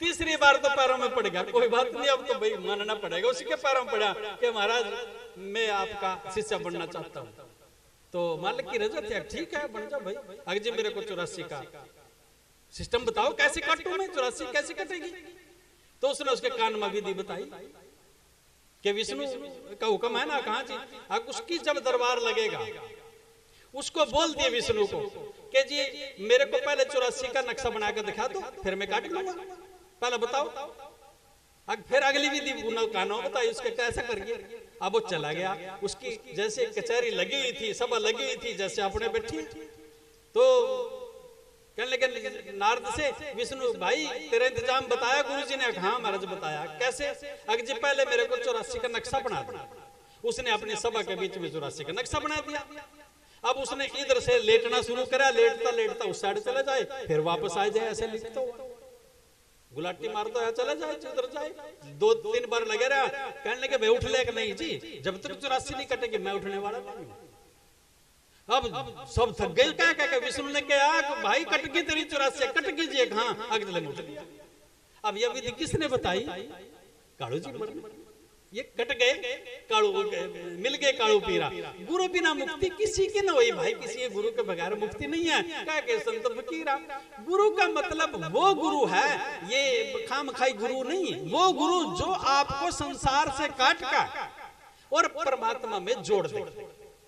तीसरी बार तो पैरों में पड़ गया, कोई बात नहीं, अब तो भाई मानना पड़ेगा। उसी के पैरों में पड़ा कि महाराज मैं आपका शिष्य बनना चाहता हूँ। तो मालिक की रजा थी, ठीक है बन जा भाई। अगर जी मेरे को 84 का सिस्टम बताओ, कैसे काटूं मैं, 84 कैसे कटेगी। तो उसने उसके कान में विधि बताई कि विष्णु का हुक्म है ना, कहाँ जी, अब उसकी जब दरबार लगेगा उसको बोल दिए विष्णु को कि जी मेरे को पहले 84 का नक्शा बना कर दिखा दो, फिर मैं काट लूंगा, पहले बताओ। फिर अगली विधि कानों बताई उसके कैसे करिए। अब वो चला गया, उसकी जैसे कचहरी लगी हुई थी, सभा लगी हुई थी, जैसे अपने बैठी। तो कहने लगे नारद से, विष्णु भाई तेरा इंतजाम बताया गुरुजी ने? हाँ महाराज बताया। कैसे? अगर जी पहले मेरे को 84 का नक्शा बना दिया। उसने अपनी सभा के बीच में 84 का नक्शा बना दिया। अब उसने इधर से लेटना शुरू करा, लेटता लेटता उस साइड चला जाए, फिर वापस आ जाए, ऐसे लिखता हुआ गुलाटी मारता है चला जाए, उधर जाए। 2-3 बार लगे रहा। कहने लगे भाई उठ ले कि नहीं जी, जब तक 84 नहीं कटेगी मैं उठने वाला नहीं हूं। अब सब थक गए, क्या क्या विष्णु ने कहा भाई कट गई तेरी 84, कट गई जी। हाँ आगे चले उठ लिया। अब यह विधि किसने बताई? कालू जी मरने, ये कट गए, कालू मिल गए, कालू पीरा। गुरु बिना मुक्ति किसी की ना हुई भाई, किसी के गुरु के बगैर मुक्ति नहीं है। क्या के संत फकीरा, गुरु का मतलब वो गुरु है, ये खाम खाई गुरु नहीं। वो गुरु जो आपको संसार से काट का और परमात्मा में जोड़ दे।